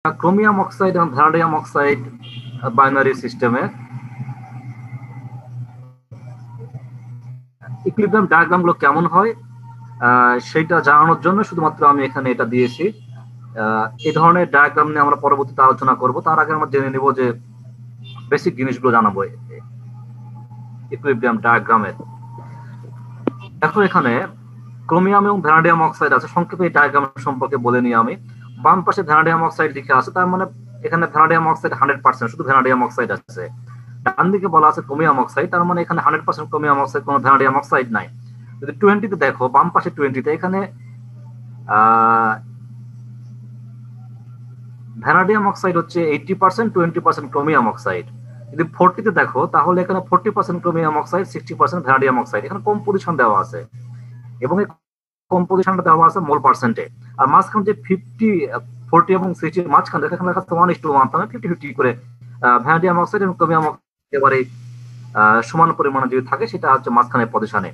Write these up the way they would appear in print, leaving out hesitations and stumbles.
Chromium oxide এবং vanadium oxide binary সিস্টেমে equilibrium diagram গুলো কেমন হয় সেটা জানানোর জন্য শুধুমাত্র আমি এখানে এটা দিয়েছি। এই ধরনের ডায়াগ্রাম নিয়ে আমরা পরবর্তীতে আলোচনা করব। তার আগে আমরা জেনে নিব যে বেসিক জিনিসগুলো জানাবো ইকুইলিব্রিয়াম ডায়াগ্রামের। দেখো এখানে ক্রোমিয়াম এবং ভ্যানাডিয়াম অক্সাইড আছে। সংক্ষেপে এই ডায়াগ্রাম সম্পর্কে বলে নিই আমি। বাম পাশে ভ্যানাডিয়াম অক্সাইড লিখে আছে, তার মানে এখানে ভ্যানাডিয়াম অক্সাইড 100%, শুধু ভ্যানাডিয়াম অক্সাইড আছে। ডান দিকে বলা আছে ক্রোমিয়াম অক্সাইড, তার মানে এখানে 100% ক্রোমিয়াম অক্সাইড, কোনো ভ্যানাডিয়াম অক্সাইড নাই। যদি 20 তে দেখো, বাম পাশে 20 তে এখানে ভ্যানাডিয়াম অক্সাইড হচ্ছে 80%, 20% ক্রোমিয়াম অক্সাইড। যদি 40 তে দেখো তাহলে এখানে 40% ক্রোমিয়াম অক্সাইড, 60% ভ্যানাডিয়াম অক্সাইড। এখানে কম্পোজিশন দেওয়া আছে এবং এই কম্পোজিশনটা দেওয়া আছে মোল পার্সেন্টে। আর মাঝখানে যে 40 এবং 60 মাঝখানে এখানে লেখা আছে 1:1, তাহলে 50-50 করে ভ্যানাডিয়াম অক্সাইড এবং ক্রোমিয়াম অক্সাইড একেবারে সমান পরিমাণে যদি থাকে, সেটা হচ্ছে মাঝখানে পজিশনে।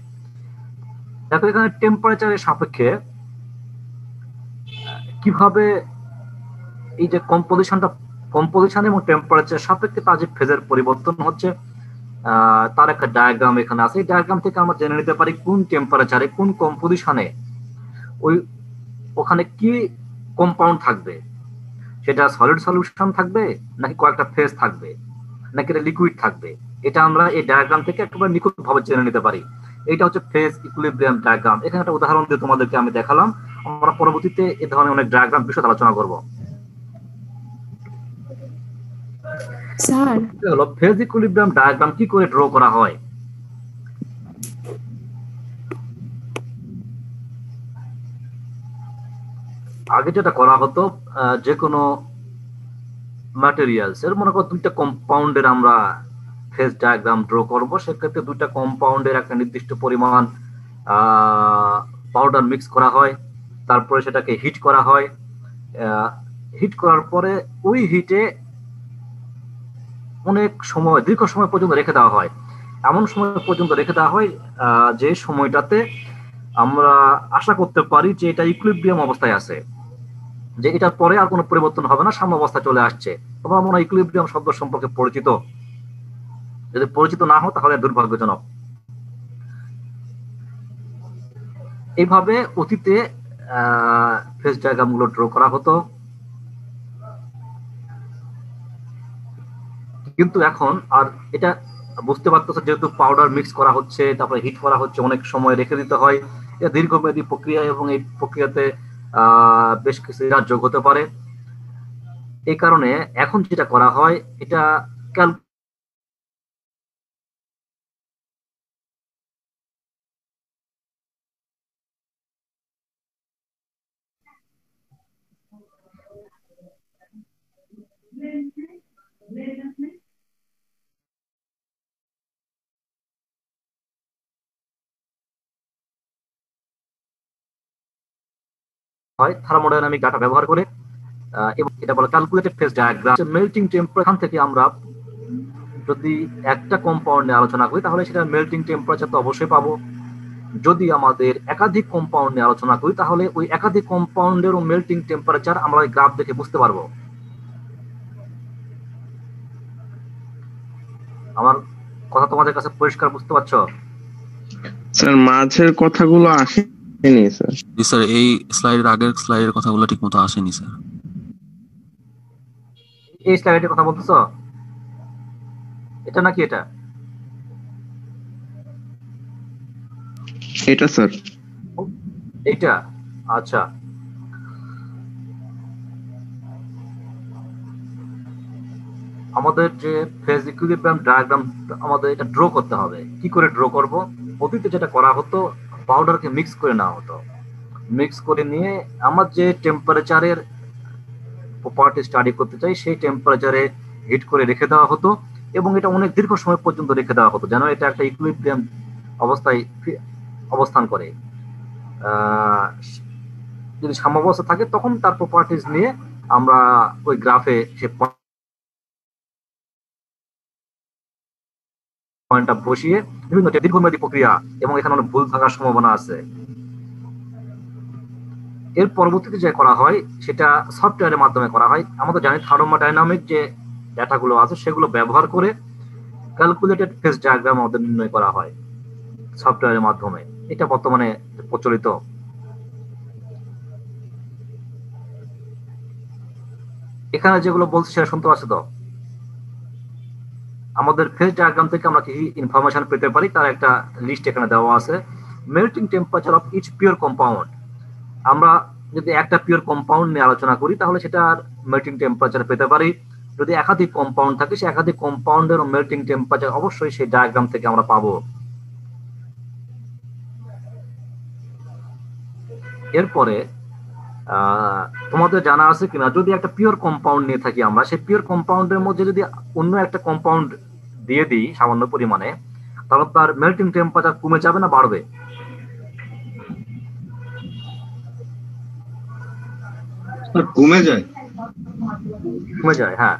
দেখো এখানে টেম্পারেচারের সাপেক্ষে কিভাবে এই যে কম্পোজিশন এবং টেম্পারেচার সাপেক্ষে তার যে ফেজের পরিবর্তন হচ্ছে, তার একটা ডায়াগ্রাম এখানে আছে। এই ডায়াগ্রাম থেকে আমরা জেনে নিতে পারি কোন টেম্পারেচারে কোন কম্পোজিশনে ওখানে কি কম্পাউন্ড থাকবে। সেটা সলিড সলিউশন থাকবে, নাকি কয়েকটা ফেজ থাকবে, নাকি এটা লিকুইড থাকবে। এটা আমরা এই ডায়াগ্রাম থেকে একেবারে নিখুঁত ভাবে জেনে নিতে পারি। এটা হচ্ছে ফেজ ইকুইলিব্রিয়াম ডায়াগ্রাম। এখানে একটা উদাহরণ দিয়ে তোমাদেরকে আমি দেখালাম। আমরা পরবর্তীতে এই ধরনের অনেক ডায়াগ্রাম বিশদ আলোচনা করব। স্যার, হলো ফেজ ইকুইলিব্রিয়াম ডায়াগ্রাম কি করে ড্র করা হয়। আগে যেটা করা হতো, যে কোনো ম্যাটেরিয়ালস এর মনে করো দুইটা কম্পাউন্ডের আমরা ফেজ ডায়াগ্রাম ড্র করব। সেক্ষেত্রে দুইটা কম্পাউন্ডের একটা নির্দিষ্ট পরিমাণ পাউডার মিক্স করা হয়, তারপরে সেটাকে হিট করা হয়। হিট করার পরে ওই হিটে অনেক সময়, দীর্ঘ সময় পর্যন্ত রেখে দেওয়া হয়। এমন সময় পর্যন্ত রেখে দেওয়া হয় যে সময়টাতে আমরা আশা করতে পারি যে এটা ইকুইলিব্রিয়াম অবস্থায় আছে, যে এটার পরে আর কোনো পরিবর্তন হবে না, সাম্য অবস্থা চলে আসছে। তোমরা মনে হয় ইকুইলিব্রিয়াম শব্দ সম্পর্কে পরিচিত। যদি পরিচিত না হও তাহলে দুর্ভাগ্যজনক। এইভাবে অতীতে ফেজ ডায়াগ্রাম গুলো ড্র করা হতো, কিন্তু এখন আর এটা বুঝতে পারতেছে, যেহেতু পাউডার মিক্স করা হচ্ছে, তারপরে হিট করা হচ্ছে, অনেক সময় রেখে দিতে হয়। এটা দীর্ঘমেয়াদী প্রক্রিয়া এবং এই প্রক্রিয়াতে বেশ কিছু যোগ হতে পারে। এই কারণে এখন যেটা করা হয়, এটা হয় থার্মোডাইনামিক ডাটা ব্যবহার করে, এবং এটা বলে calculated phase diagram. Melting temperature থেকে আমরা যদি একটা কম্পাউন্ড নিয়ে আলোচনা করি, তাহলে সেটা মেল্টিং টেম্পারেচার তো অবশ্যই পাবো। যদি আমাদের একাধিক কম্পাউন্ড নিয়ে আলোচনা করি, তাহলে ওই একাধিক কম্পাউন্ডের ও মেল্টিং টেম্পারেচার আমরা ওই গ্রাফ দেখে বুঝতে পারবো। আমার কথা তোমাদের কাছে পরিষ্কার বুঝতে পারছো? স্যার, মাঝের কথাগুলো আসেনি স্যার। জি স্যার, এই স্লাইডের আগের স্লাইডের কথাগুলো ঠিকমতো আসেনি স্যার। এই স্লাইডের কথা বলতেছো? এটা নাকি এটা? এটা স্যার। এইটা? আচ্ছা, আমাদের যে ফেজ ইকুইলিব্রিয়াম ডায়াগ্রাম আমাদের এটা ড্র করতে হবে। কি করে ড্র করব? অতীতে যেটা করা হতো, পাউডারকে মিক্স করে নেওয়া হতো। মিক্স করে নিয়ে আমার যে টেম্পারেচারের প্রপার্টি স্টাডি করতে চাই, সেই টেম্পারেচারে হিট করে রেখে দেওয়া হতো এবং এটা অনেক দীর্ঘ সময় পর্যন্ত রেখে দেওয়া হতো, যেন এটা একটা ইকুইলিব্রিয়াম অবস্থায় অবস্থান করে। যদি সাম্যাবস্থা থাকে, তখন তার প্রপার্টিজ নিয়ে আমরা ওই গ্রাফে সে পয়েন্টটা বসিয়ে বিভিন্ন দীর্ঘমেয়াদী প্রক্রিয়া, এবং এখানে অনেক ভুল থাকার সম্ভাবনা আছে। এর পরবর্তীতে যে করা হয় সেটা সফটওয়্যারের মাধ্যমে করা হয়। আমরা জানি থার্মোডাইনামিক যে ডাটাগুলো আছে সেগুলো ব্যবহার করে ক্যালকুলেটেড ফেজ ডায়াগ্রাম আমাদের নির্ণয় করা হয় সফটওয়্যারের মাধ্যমে। এটা বর্তমানে প্রচলিত। এখানে যেগুলো বলছি সেটা শুনতে পাচ্ছ তো? আমাদের ফেজ ডায়াগ্রাম থেকে আমরা কি ইনফরমেশন পেতে পারি তার একটা লিস্ট এখানে দেওয়া আছে। Melting temperature of each pure compound. আমরা যদি একটা পিওর কম্পাউন্ড নিয়ে আলোচনা করি তাহলে সেটার মেল্টিং টেম্পারেচার পেতে পারি। যদি একাধিক কম্পাউন্ড থাকে সে একাধিক কম্পাউন্ডের মেল্টিং টেম্পারেচার অবশ্যই সেই ডায়াগ্রাম থেকে আমরা পাবো। এরপরে তোমাদের জানা আছে কিনা, যদি একটা পিওর কম্পাউন্ড নিয়ে থাকি আমরা, সেই পিওর কম্পাউন্ডের মধ্যে যদি অন্য একটা কম্পাউন্ড দিয়ে দিই সামান্য পরিমাণে, তাহলে তার মেল্টিং টেম্পারেচার কমে যাবে না বাড়বে? কমে যায়। কমে যায়, হ্যাঁ।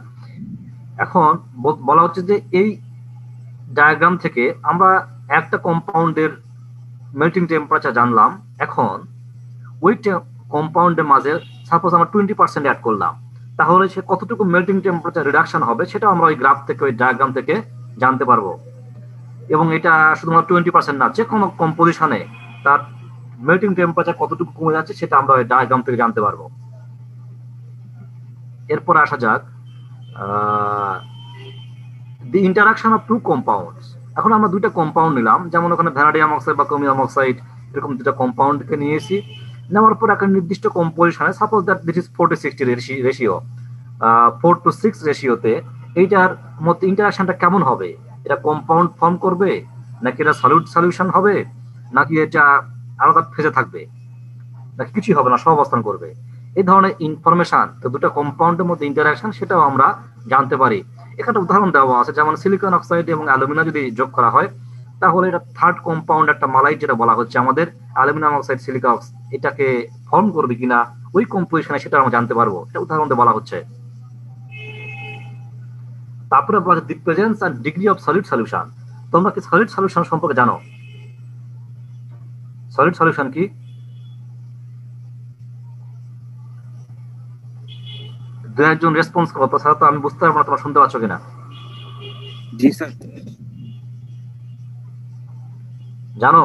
এখন বলা হচ্ছে যে এই ডায়াগ্রাম থেকে আমরা একটা কম্পাউন্ডের মেল্টিং টেম্পারেচার জানলাম। এখন ওই কম্পাউন্ডের মাঝে সাপোজ আমরা 20% অ্যাড করলাম, তাহলে সে কতটুকু মেল্টিং টেম্পারেচার রিডাকশন হবে সেটা আমরা ওই গ্রাফ থেকে, ওই ডায়াগ্রাম থেকে জানতে পারবো। এবং এটা শুধুমাত্র 20% না, যে কোনো কম্পোজিশনে তার মেল্টিং টেম্পারেচার কতটুকু কমে যাচ্ছে সেটা আমরা ওই ডায়াগ্রাম থেকে জানতে পারবো। এরপর আসা যাক the interaction of two compounds. এখন আমরা দুইটা কম্পাউন্ড নিলাম, যেমন ওখানে ভ্যানাডিয়াম অক্সাইড বা ক্রোমিয়াম অক্সাইড, এরকম দুটা কম্পাউন্ডকে নিয়েছি। নেওয়ার পর একটা নির্দিষ্ট কম্পোজিশনে, suppose that this is 40-60 ratio, 4:6 রেশিওতে এইটার মধ্যে ইন্টারাকশনটা কেমন হবে? এটা কম্পাউন্ড ফর্ম করবে, নাকি এটা সলিউশন হবে, নাকি এটা আলাদা ফেজে থাকবে, নাকি কিছুই হবে না, সহাবস্থান করবে? এই ধরনের ইনফরমেশন, তো দুটো কম্পাউন্ডের মধ্যে ইন্টারাকশন, সেটাও আমরা জানতে পারি। এখানে উদাহরণ দেওয়া আছে, যেমন সিলিকন অক্সাইড এবং অ্যালুমিনা যদি যোগ করা হয় তাহলে এটা থার্ড কম্পাউন্ড একটা মালাইট যেটা বলা হচ্ছে আমাদের অ্যালুমিনিয়াম অক্সাইড সিলিকা অক্সাইড, এটাকে ফর্ম করবে কিনা ওই কম্পোজিশনে সেটা আমরা জানতে পারবো। এটা উদাহরণ দিয়ে বলা হচ্ছে। তারপরে বলা হচ্ছে the presence and degree of solid solution. তোমরা কি সলিড সলিউশন সম্পর্কে জানো? সলিড সলিউশন কি? দু একজন রেসপন্স করো, তাছাড়া তো আমি বুঝতে পারবো না তোমরা শুনতে পাচ্ছ কিনা। জি স্যার। জানো?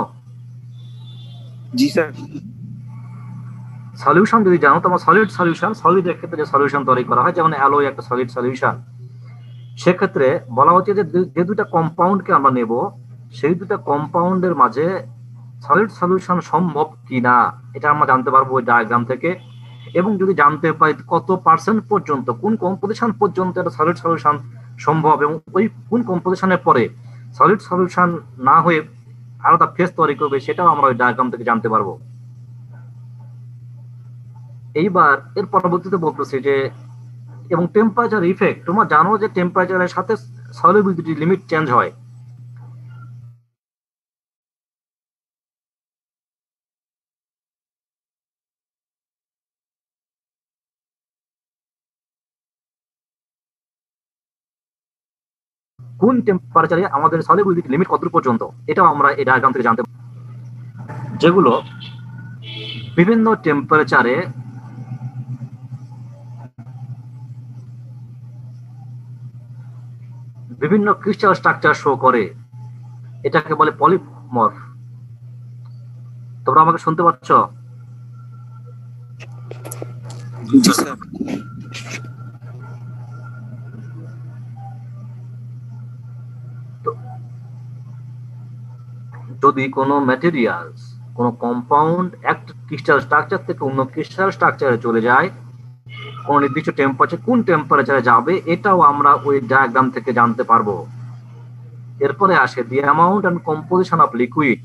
জি স্যার। সলিউশন যদি জানো, তোমার সলিড সলিউশন, সলিডের ক্ষেত্রে যে সলিউশন তৈরি করা হয়, যেমন অ্যালয় একটা সলিড সলিউশন, সেক্ষেত্রে বলা হচ্ছে যে যে দুটা কম্পাউন্ডকে আমরা নেব সেই দুটা কম্পাউন্ডের মাঝে সলিড সলিউশন সম্ভব কিনা এটা আমরা জানতে পারবো ওই ডায়াগ্রাম থেকে। এবং যদি জানতে পারি কত পার্সেন্ট পর্যন্ত, কোন কম্পোজিশন পর্যন্ত এটা সলিড সলিউশন সম্ভব, এবং ওই কোন কম্পোজিশনের পরে সলিড সলিউশন না হয়ে আলাদা ফেজ তৈরি করবে, সেটাও আমরা ওই ডায়াগ্রাম থেকে জানতে পারবো। এইবার এর পরবর্তীতে বলতেছি যে, এবং টেম্পারেচার ইফেক্ট। তোমরা জানো যে টেম্পারেচারের সাথে সলিবিলিটি লিমিট চেঞ্জ হয়। কোন টেম্পারেচারে আমাদের সলিবিলিটি লিমিট কত পর্যন্ত, এটাও আমরা এই ডায়াগ্রাম থেকে জানতে পারি। যেগুলো বিভিন্ন টেম্পারেচারে বিভিন্ন ক্রিস্টাল স্ট্রাকচার শো করে, এটাকে বলে পলিমর্ফ। তোমরা আমাকে শুনতে পাচ্ছ? জি স্যার। যদি কোনো ম্যাটেরিয়ালস, কোনো কম্পাউন্ড একটা ক্রিস্টাল স্ট্রাকচার থেকে অন্য ক্রিস্টাল স্ট্রাকচারে চলে যায়, কোন নির্দিষ্ট টেম্পারেচার, কোন টেম্পারেচারে যাবে এটাও আমরা ওই ডায়াগ্রাম থেকে জানতে পারবো। এরপরে আসে the amount and composition of liquid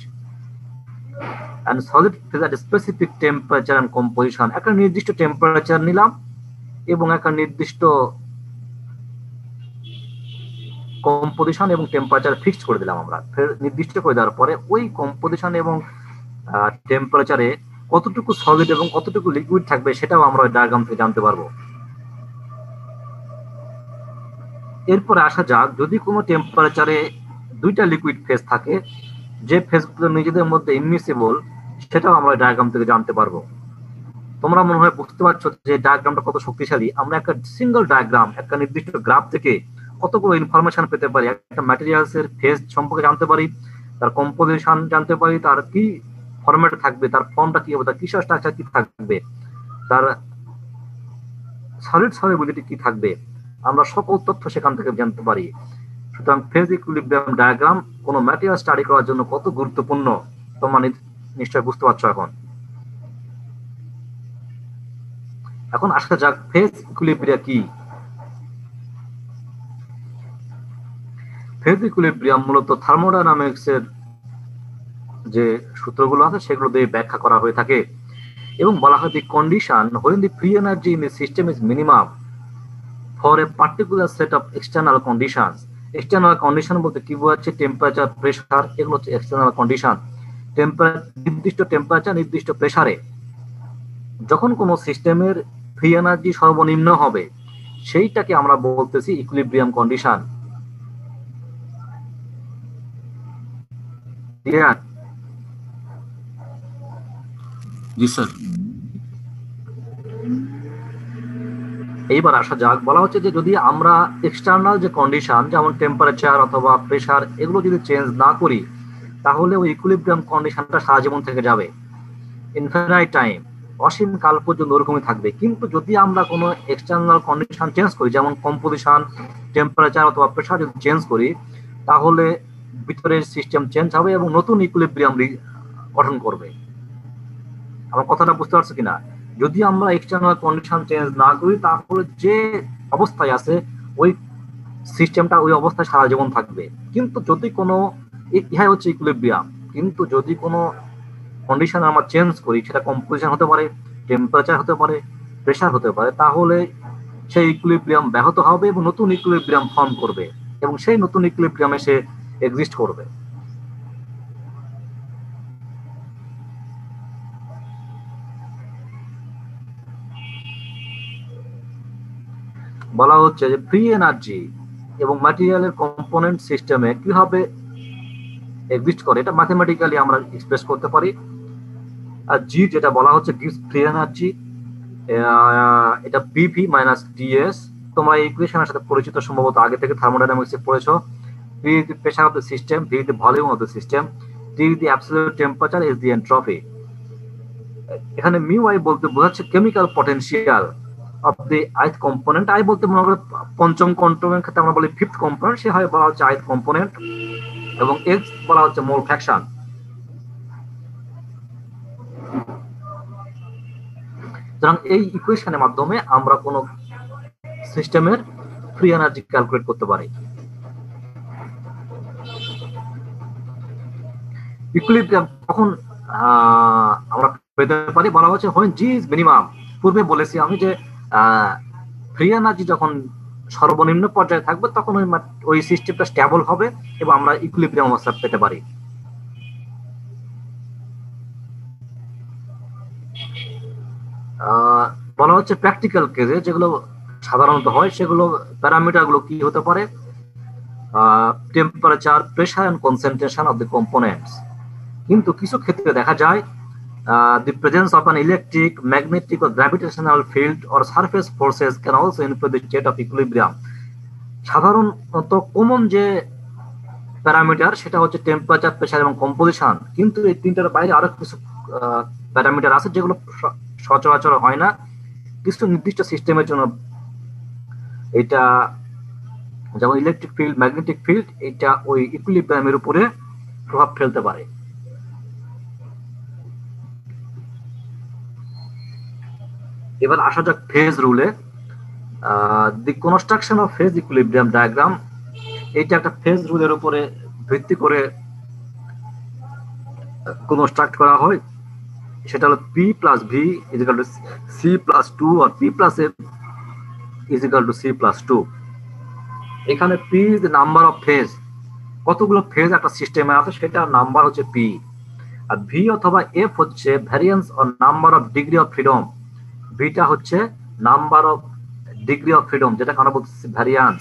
and solid at specific temperature and composition. একটা নির্দিষ্ট টেম্পারেচার নিলাম এবং একটা নির্দিষ্ট কম্পোজিশন এবং টেম্পারেচার ফিক্সড করে দিলাম আমরা। ফের নির্দিষ্ট করে দেওয়ার পরে ওই কম্পোজিশন এবং টেম্পারেচারে কতটুকু সলিড এবং কতটুকু লিকুইড থাকবে সেটাও আমরা ওই ডায়াগ্রাম থেকে জানতে পারবো। এরপরে আসা যাক, যদি কোনো টেম্পারেচারে দুইটা লিকুইড ফেজ থাকে, যে ফেজগুলো নিজেদের মধ্যে ইমিসিবল, সেটাও আমরা ডায়াগ্রাম থেকে জানতে পারবো। তোমরা মনে হয় বুঝতে পারছো যে ডায়াগ্রামটা কত শক্তিশালী। আমরা একটা সিঙ্গেল ডায়াগ্রাম, একটা নির্দিষ্ট গ্রাফ থেকে কতগুলো ইনফরমেশন পেতে পারি। একটা ম্যাটেরিয়ালস এর ফেজ সম্পর্কে জানতে পারি, তার কম্পোজিশন জানতে পারি, তার কি ফরম্যাট থাকবে, তার ফর্মটা কি হবে, তার কিসের স্ট্রাকচার কি থাকবে, তার সলিড সলিবিলিটি কি থাকবে, আমরা সকল তথ্য সেখান থেকে জানতে পারি। সুতরাং ফেজ ইকুইলিব্রিয়াম ডায়াগ্রাম কোন ম্যাটেরিয়াল স্টাডি করার জন্য কত গুরুত্বপূর্ণ তোমরা নিশ্চয়ই বুঝতে পারছো। এখন আসা যাক ফেজ ইকুইলিব্রিয়াম কি। ফেজ ইকুইলিব্রিয়াম মূলত থার্মোডাইনামিক্স এর যে সূত্রগুলো আছে সেগুলো দিয়ে ব্যাখ্যা করা হয়ে থাকে এবং বলা হয় দি condition when the free energy in the system is minimum for a particular set of external conditions. External condition বলতে কি বোঝাচ্ছে? টেম্পারেচার, প্রেসার, এগুলো হচ্ছে এক্সটার্নাল কন্ডিশন। নির্দিষ্ট টেম্পারেচার, নির্দিষ্ট প্রেসারে যখন কোনো সিস্টেমের ফ্রি এনার্জি সর্বনিম্ন হবে সেইটাকে আমরা বলতেছি ইকুইলিব্রিয়াম কন্ডিশন। ক্লিয়ার? জি স্যার। এইবার আসা যাক, বলা হচ্ছে যে যদি আমরা এক্সটার্নাল যে কন্ডিশন যেমন টেম্পারেচার অথবা প্রেসার এগুলো যদি চেঞ্জ না করি তাহলে ওই ইকুইলিব্রিয়াম কন্ডিশনটা সারা জীবন থেকে যাবে, ইনফিনাইট টাইম, অসীম কাল পর্যন্ত ওরকমই থাকবে। কিন্তু যদি আমরা কোনো এক্সটার্নাল কন্ডিশন চেঞ্জ করি যেমন কম্পোজিশন, টেম্পারেচার অথবা প্রেসার যদি চেঞ্জ করি তাহলে ভিতরের সিস্টেম চেঞ্জ হবে এবং নতুন ইকুইলিব্রিয়াম গঠন করবে। আমার কথাটা বুঝতে পারছো কিনা? যদি আমরা এক্সটার্নাল কন্ডিশন চেঞ্জ না করি তাহলে যে অবস্থায় আছে ওই সিস্টেমটা ওই অবস্থায় সারা জীবন থাকবে। কিন্তু যদি কোনো, ইহাই হচ্ছে ইকুইলিব্রিয়াম, কিন্তু যদি কোনো কন্ডিশন আমরা চেঞ্জ করি, সেটা কম্পোজিশন হতে পারে, টেম্পারেচার হতে পারে, প্রেসার হতে পারে, তাহলে সেই ইকুইলিব্রিয়াম ব্যাহত হবে এবং নতুন ইকুইলিব্রিয়াম ফর্ম করবে এবং সেই নতুন ইকুইলিব্রিয়ামে সে এক্সিস্ট করবে। বলা হচ্ছে যে ফ্রি এনার্জি এবং ম্যাটেরিয়ালের কম্পোনেন্ট সিস্টেমে কিভাবে এক্সিস্ট করে এটা ম্যাথমেটিক্যালি আমরা এক্সপ্রেস করতে পারি। আর জি যেটা বলা হচ্ছে গিভস ফ্রি এনার্জি, এটা পিভি মাইনাস ডিএস। তোমরা এই ইকুয়েশনের সাথে পরিচিত সম্ভবত আগে থেকে থার্মোডাইনামিক্সে পড়েছো। P is the pressure of the system, V is the volume of the system, T is the absolute temperature, is the entropy. এখানে মিউ আই বলতে বোঝাচ্ছে chemical potential of the ith component. I বলতে মনে করে পঞ্চম component ক্ষেত্রে আমরা বলি ফিফথ কম্পোনেন্ট, সে হয় বলা হচ্ছে আইথ কম্পোনেন্ট, এবং এক্স বলা হচ্ছে মোল ফ্র্যাকশন। সুতরাং এই ইকুয়েশনের মাধ্যমে আমরা কোন সিস্টেমের ফ্রি এনার্জি ক্যালকুলেট করতে পারি। ইকুইলিব্রিয়াম তখন আমরা পেতে পারি, বলা হচ্ছে when G is minimum। পূর্বে বলেছি আমি যে ফ্রি এনার্জি যখন সর্বনিম্ন পর্যায়ে থাকবে তখন ওই সিস্টেমটা স্টেবল হবে এবং আমরা ইকুইলিব্রিয়াম অবস্থা পেতে পারি। বলা হচ্ছে প্র্যাকটিক্যাল কেসে যেগুলো সাধারণত হয় সেগুলো প্যারামিটার গুলো কি হতে পারে? Temperature, pressure and concentration of the components. কিন্তু কিছু ক্ষেত্রে দেখা যায় the presence of an electric, magnetic or gravitational field or surface forces can also influence the state of equilibrium. সাধারণত কমন যে প্যারামিটার সেটা হচ্ছে টেম্পারেচার, প্রেসার এবং কম্পোজিশন, কিন্তু এই তিনটার বাইরে আরো কিছু প্যারামিটার আছে যেগুলো সচরাচর হয় না কিছু নির্দিষ্ট সিস্টেমের জন্য। এটা যেমন ইলেকট্রিক ফিল্ড, ম্যাগনেটিক ফিল্ড, এটা ওই ইকুইলিব্রিয়ামের উপরে প্রভাব ফেলতে পারে। এবার আসা যাক ফেজ রুলে। The construction of phase equilibrium diagram, এটা একটা ফেজ রুলের উপরে ভিত্তি করে কনস্ট্রাক্ট করা হয়। সেটা হলো P plus V is equal to C plus two আর P plus F is equal to C plus two. এখানে P is the number of phase, কতগুলো ফেজ একটা সিস্টেমে আছে সেটার নাম্বার হচ্ছে পি, আর ভি অথবা এফ হচ্ছে variance or number of degree of freedom. ভিটা হচ্ছে number of degree of freedom, যেটাকে আমরা বলতেছি variance,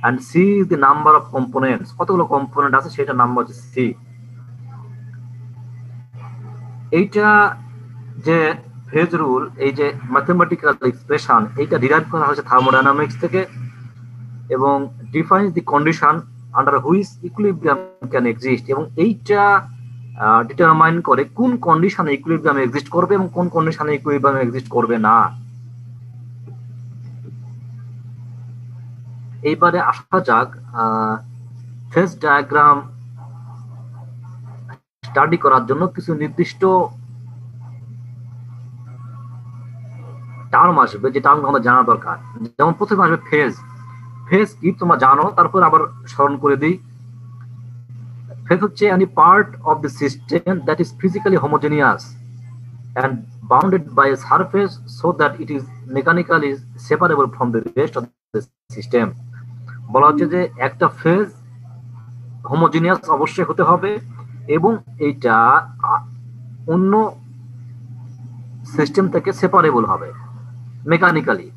and C is the number of components, কতগুলো কম্পোনেন্ট আছে সেটা নাম্বার হচ্ছে সি। এইটা যে ফেজ রুল, এই যে ম্যাথমেটিক্যাল এক্সপ্রেশন, এইটা ডিরাইভ করা হয়েছে থার্মোডাইনামিক্স থেকে এবং defines the condition under which equilibrium can exist, এবং এইটা ডিটারমাইন করে কোন কন্ডিশনে ইকুইলিব্রিয়াম এক্সিস্ট করবে এবং কোন কন্ডিশনে ইকুইলিব্রিয়াম এক্সিস্ট করবে না। এইবারে আসা যাক ফেজ ডায়াগ্রাম স্টাডি করার জন্য কিছু নির্দিষ্ট টার্ম আসবে, যে টার্ম আমাদের জানা দরকার। যেমন প্রথমে আসবে ফেজ। ফেজ কি তোমরা জানো, তারপর আবার স্মরণ করে দিই। ফেজ হচ্ছে any part of the system that is physically homogeneous and bounded by a surface so that it is mechanically separable from the rest of the system। বলা হচ্ছে যে একটা ফেজ হোমোজেনিয়াস অবশ্যই হতে হবে এবং এইটা অন্য সিস্টেম থেকে সেপারেবল হবে মেকানিক্যালি।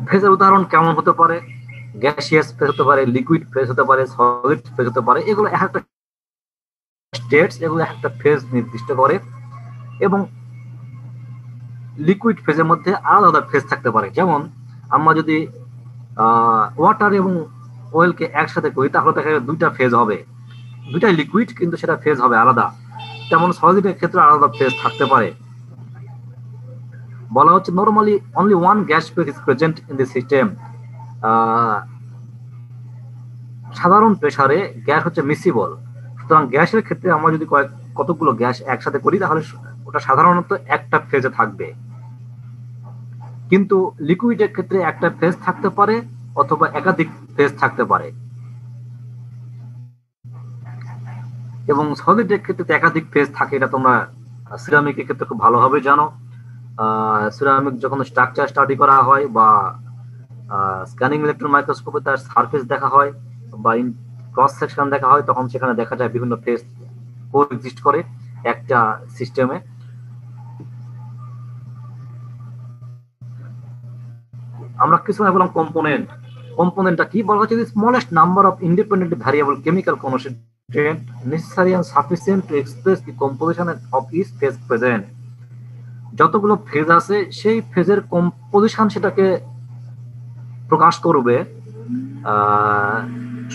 ফেজের উদাহরণ কেমন হতে পারে? গ্যাসিয়াস ফেজ হতে পারে, লিকুইড ফেজ হতে পারে, সলিড ফেজ হতে পারে। এগুলো এক একটা স্টেটস, এগুলো একটা ফেজ নির্দিষ্ট করে এবং লিকুইড ফেজের মধ্যে আলাদা আলাদা ফেজ থাকতে পারে। যেমন আমরা যদি ওয়াটার এবং অয়েলকে একসাথে করি তাহলে দেখা যাবে দুইটা ফেজ হবে, দুইটাই লিকুইড কিন্তু সেটা ফেজ হবে আলাদা। তেমন সলিডের ক্ষেত্রে আলাদা ফেজ থাকতে পারে। বলা হচ্ছে normally only one gas phase is present in the system. সাধারণ প্রেসারে গ্যাস হচ্ছে মিসিবল, সুতরাং গ্যাসের ক্ষেত্রে আমরা যদি কতগুলো গ্যাস একসাথে করি তাহলে ওটা সাধারণত একটা ফেজে থাকবে, কিন্তু লিকুইডের ক্ষেত্রে একটা ফেজ থাকতে পারে অথবা একাধিক ফেজ থাকতে পারে, এবং সলিডের ক্ষেত্রে একাধিক ফেজ থাকে। এটা তোমরা সিরামিকের ক্ষেত্রে খুব ভালোভাবে জানো। সিরামিক যখন স্ট্রাকচার স্টাডি করা হয় বা স্ক্যানিং ইলেকট্রন মাইক্রোস্কোপে তার সারফেস দেখা হয় বা ক্রস সেকশন দেখা হয়, তখন সেখানে দেখা যায় বিভিন্ন ফেজ কোএক্সিস্ট করে একটা সিস্টেমে। আমরা কিছু না বললাম কম্পোনেন্ট। কম্পোনেন্টটা কি? বলা হচ্ছে smallest number of independent variable chemical constituent necessary and sufficient to express the composition of each phase present। যতগুলো ফেজ আছে সেই ফেজের কম্পোজিশন সেটাকে প্রকাশ করবে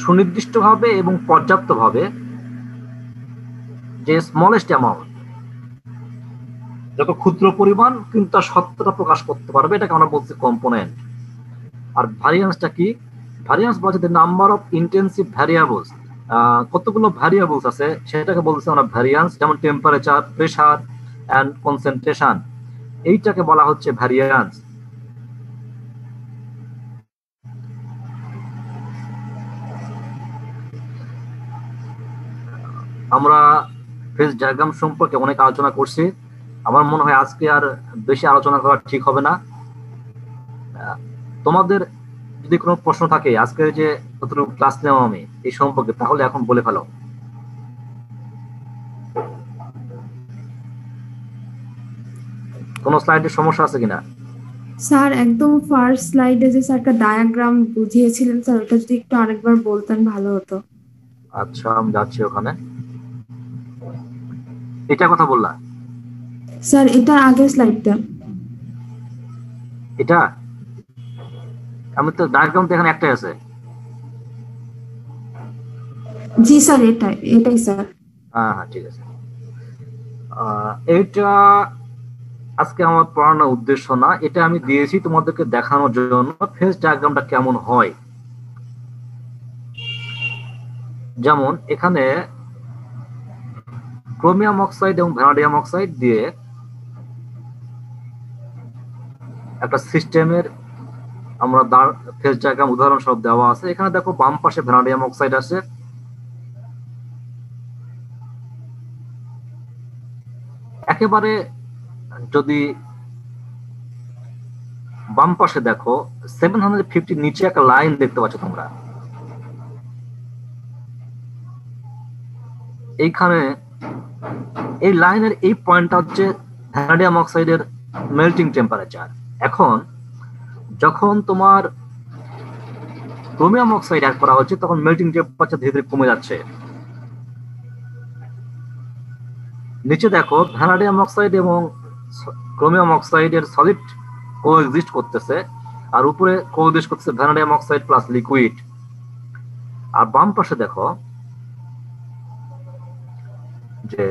সুনির্দিষ্টভাবে এবং পর্যাপ্তভাবে, যে স্মলেস্ট অ্যামাউন্ট, যত ক্ষুদ্র পরিমাণ কিন্তু তার সত্যতা প্রকাশ করতে পারবে, এটাকে আমরা বলছি কম্পোনেন্ট। আর ভ্যারিয়েন্সটা কি? ভ্যারিয়েন্স বলছে the number of intensive variables, কতগুলো ভ্যারিয়েবলস আছে সেটাকে বলছি আমরা ভ্যারিয়েন্স। যেমন টেম্পারেচার, প্রেসার এন্ড কনসেন্ট্রেশন, এইটাকে বলা হচ্ছে ভ্যারিয়েন্স। আমরা ফেজ ডায়াগ্রাম সম্পর্কে অনেক আলোচনা করছি, আমার মনে হয় আজকে আর বেশি আলোচনা করা ঠিক হবে না। তোমাদের যদি কোনো প্রশ্ন থাকে আজকে যে যতটুকু ক্লাস নেওয়া আমি এই সম্পর্কে, তাহলে এখন বলে ফেলো। কোনো স্লাইডের সমস্যা আছে কিনা? স্যার একদম ফার্স্ট স্লাইডে যে স্যার একটা ডায়াগ্রাম বুঝিয়েছিলেন স্যার, ওটা যদি একটু আরেকবার বলতেন ভালো হতো। আচ্ছা আমি যাচ্ছি ওখানে। এটা কথা বললা স্যার এটা আগের স্লাইডটা। এটা আমি তো ডায়াগ্রাম তো এখানে একটাই আছে। জি স্যার এটাই স্যার। হ্যাঁ হ্যাঁ ঠিক আছে। এটা আজকে আমার পড়ানোর উদ্দেশ্য না, এটা আমি দিয়েছি তোমাদেরকে দেখানোর জন্য ফেজ ডায়াগ্রামটা কেমন হয়। যেমন এখানে ক্রোমিয়াম অক্সাইড এবং ভ্যানাডিয়াম অক্সাইড দিয়ে একটা সিস্টেমের আমরা ফেজ ডায়াগ্রাম উদাহরণস্বরূপ দেওয়া আছে। এখানে দেখো বাম পাশে ভ্যানাডিয়াম অক্সাইড আছে, একেবারে যদি বাম পাশে দেখো 750 নিচে একটা লাইন দেখতে পাচ্ছ তোমরা। এইখানে এই লাইনের এই পয়েন্টটা হচ্ছে ভ্যানাডিয়াম অক্সাইডের মেল্টিং টেম্পারেচার। এখন যখন তোমার ক্রোমিয়াম অক্সাইড অ্যাড করা হচ্ছে তখন মেল্টিং টেম্পারেচার ধীরে ধীরে কমে যাচ্ছে। নিচে দেখো ভ্যানাডিয়াম অক্সাইড এবং ক্রোমিয়াম অক্সাইডের সলিড কোএক্সিস্ট করতেছে, আর উপরে কোএক্সিস্ট করতেছে ভ্যানাডিয়াম অক্সাইড প্লাস লিকুইড। আর বাম পাশে দেখো যে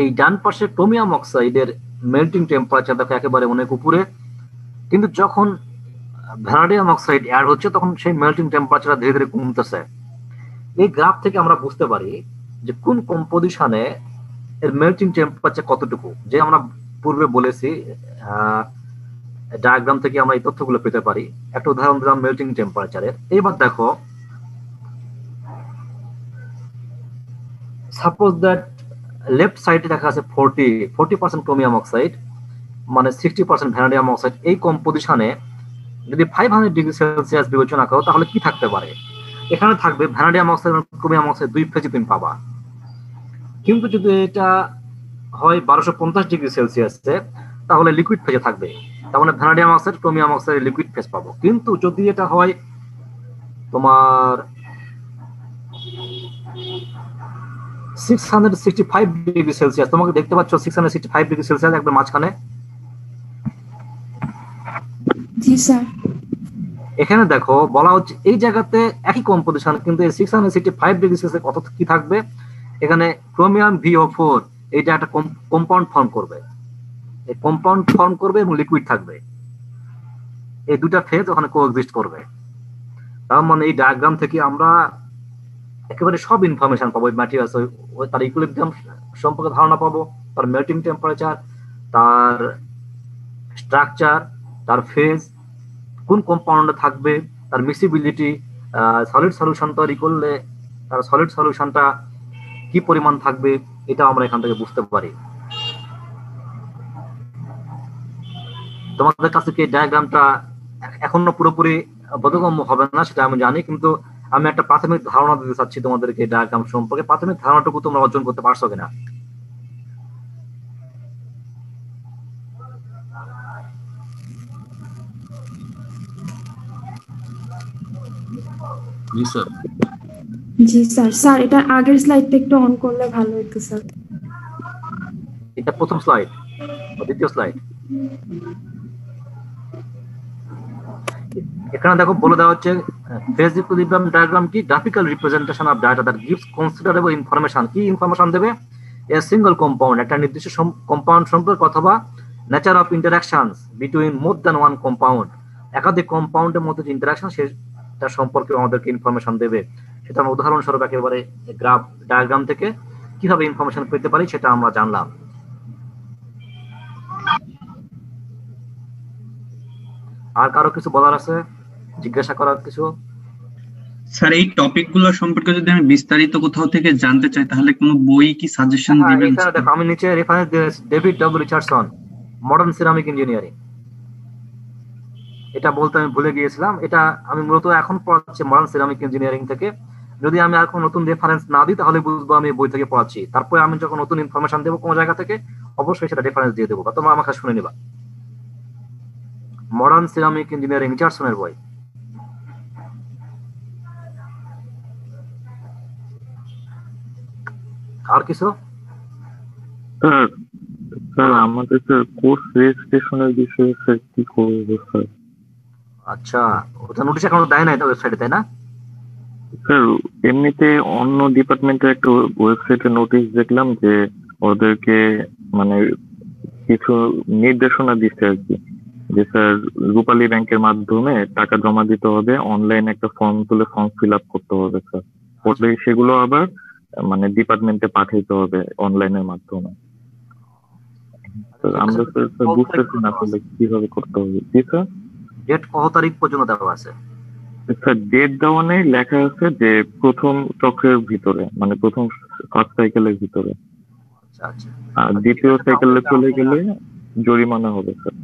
এই ডান পাশে ক্রোমিয়াম অক্সাইডের মেল্টিং টেম্পারেচার দেখো একেবারে অনেক উপরে, কিন্তু যখন ভ্যানাডিয়াম অক্সাইড অ্যাড হচ্ছে তখন সেই মেল্টিং টেম্পারেচার ধীরে ধীরে কমতেছে। এই গ্রাফ থেকে আমরা বুঝতে পারি যে কোন কম্পোজিশনে এর মেল্টিং টেম্পারেচার কতটুকু, যে আমরা পূর্বে বলেছি ডায়াগ্রাম থেকে আমরা এই তথ্যগুলো পেতে পারি। একটা উদাহরণ দিলাম মেল্টিং টেম্পারেচারের। এইবার দেখো সাপোজ দ্যাট লেফট সাইডে দেখা আছে 40% ক্রোমিয়াম অক্সাইড, মানে 60% ভ্যানাডিয়াম অক্সাইড। এই কম্পোজিশনে যদি 500 ডিগ্রি সেলসিয়াস বিবেচনা করো তাহলে কি থাকতে পারে? এখানে থাকবে ভ্যানাডিয়াম অক্সাইড এবং ক্রোমিয়াম অক্সাইড দুই ফেজে তুমি পাবা। কিন্তু যদি এটা হয় 1250 ডিগ্রি সেলসিয়াসে তাহলে লিকুইড ফেজে থাকবে, তার মানে vanadium oxide chromium oxide liquid phase পাবো। কিন্তু যদি এটা হয় তোমার 665 ডিগ্রি সেলসিয়াস, তোমাকে দেখতে পাচ্ছ 665 ডিগ্রি সেলসিয়াস একদম মাঝখানে। জি স্যার। এখানে দেখো বলা হচ্ছে এই জায়গাতে একই কম্পোজিশন, কিন্তু এই 665 ডিগ্রি সেলসিয়াস কত কি থাকবে? এখানে ক্রোমিয়াম VO4 এটা একটা কম্পাউন্ড ফর্ম করবে, এই কম্পাউন্ড ফর্ম করবে এবং লিকুইড থাকবে। এই দুটা ফেজ ওখানে কোএক্সিস্ট করবে। তার মানে এই ডায়াগ্রাম থেকে আমরা একেবারে সব ইনফরমেশন পাবো ম্যাটেরিয়ালস, তার ইকুইলিব্রিয়াম সম্পর্কে ধারণা পাবো, তার মেল্টিং টেম্পারেচার, তার স্ট্রাকচার, তার ফেজ, কোন কম্পাউন্ডে থাকবে, তার মিক্সিবিলিটি, সলিড সলিউশন তৈরি করলে তার সলিড সলিউশনটা কি পরিমাণ থাকবে, এটা আমরা এখান থেকে বুঝতে পারি। তোমাদের কাছে কি ডায়াগ্রামটা এখনো পুরোপুরি বোধগম্য হবে না সেটা আমি জানি, কিন্তু আমি একটা প্রাথমিক ধারণা দিতে চাচ্ছি তোমাদেরকে ডায়াগ্রাম সম্পর্কে। প্রাথমিক ধারণাটুকু তোমরা অর্জন করতে পারছো কিনা? জি স্যার। জি স্যার। স্যার এটা আগের স্লাইডটা একটু অন করলে ভালো হতো স্যার। এটা প্রথম স্লাইড, দ্বিতীয় স্লাইড। এখানে দেখো বলে দেওয়া হচ্ছে ফেজ ইকুইলিব্রিয়াম ডায়াগ্রাম কি? Graphical representation of data that gives considerable information. কি ইনফরমেশন দেবে? এ সিঙ্গেল কম্পাউন্ড, একটা নির্দিষ্ট কম্পাউন্ড সম্পর্কে, অথবা nature of interactions between more than one compound, একাধিক কম্পাউন্ডের মধ্যে যে ইন্টারাকশন সেটা সম্পর্কে আমাদেরকে ইনফরমেশন দেবে। সেটা আমরা উদাহরণস্বরূপ একেবারে গ্রাফ ডায়াগ্রাম থেকে কিভাবে ইনফরমেশন পেতে পারি সেটা আমরা জানলাম। আর কারো কিছু বলার আছে, জিজ্ঞাসা করার কিছু? স্যার এই টপিক গুলো সম্পর্কে যদি আমি বিস্তারিত কোথাও থেকে জানতে চাই তাহলে কোনো বই কি সাজেশন দিবেন? এখানে দেখো আমি নিচে রেফারেন্স দিয়েছি, David W Richardson, modern ceramic engineering. এটা বলতে আমি ভুলে গিয়েছিলাম, এটা আমি মূলত এখন পড়াচ্ছি মডার্ন সিরামিক ইঞ্জিনিয়ারিং থেকে। যদি আমি আর কোনো নতুন রেফারেন্স না দিই তাহলে বুঝবো আমি বই থেকে পড়াচ্ছি। তারপরে আমি যখন নতুন ইনফরমেশন দেবো কোনো জায়গা থেকে অবশ্যই সেটা রেফারেন্স দিয়ে দেবো, তোমরা আমার কাছে শুনে নিবা। মডার্ন সিরামিক ইঞ্জিনিয়ারিং, রিচার্ডসনের বই। আর কিছু? স্যার স্যার আমাদের স্যার কোর্স রেজিস্ট্রেশনের বিষয়ে স্যার কি করবো স্যার? আচ্ছা, ওটা নোটিশ এখনো দেয় নাই তো ওয়েবসাইটে, তাই না? স্যার এমনিতে অন্য ডিপার্টমেন্টের একটা ওয়েবসাইটে নোটিশ দেখলাম যে ওদেরকে মানে কিছু নির্দেশনা দিচ্ছে আর কি, যে স্যার রূপালী ব্যাংকের মাধ্যমে টাকা জমা দিতে হবে, অনলাইন একটা ফর্ম তুলে ফর্ম ফিল আপ করতে হবে স্যার, পরে সেগুলো আবার মানে ডিপার্টমেন্টে পাঠাইতে হবে অনলাইনের মাধ্যমে। আমরা স্যার বুঝতেছি না আসলে কিভাবে করতে হবে। জি স্যার। ডেট কত তারিখ পর্যন্ত দেওয়া আছে? স্যার ডেট দেওয়া নেই, লেখা আছে যে প্রথম চক্রের ভিতরে, মানে প্রথম ফার্স্ট সাইকেলের ভিতরে। আচ্ছা আচ্ছা। আর দ্বিতীয় সাইকেলে চলে গেলে জরিমানা হবে স্যার।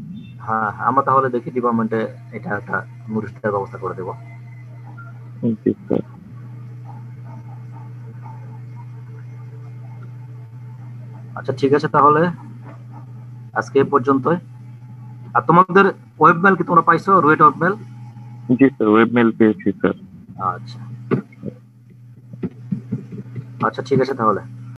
হ্যাঁ, আমরা তাহলে দেখি ডিপার্টমেন্টে এটা একটা নোটিশের ব্যবস্থা করে দেবো। জি স্যার। আচ্ছা ঠিক আছে, তাহলে আজকে এই পর্যন্তই। আর তোমাদের ওয়েব মেল কি তোমরা পাইছো? RUET web mail? জি স্যার, ওয়েব মেল পেয়েছি স্যার। আচ্ছা আচ্ছা ঠিক আছে তাহলে।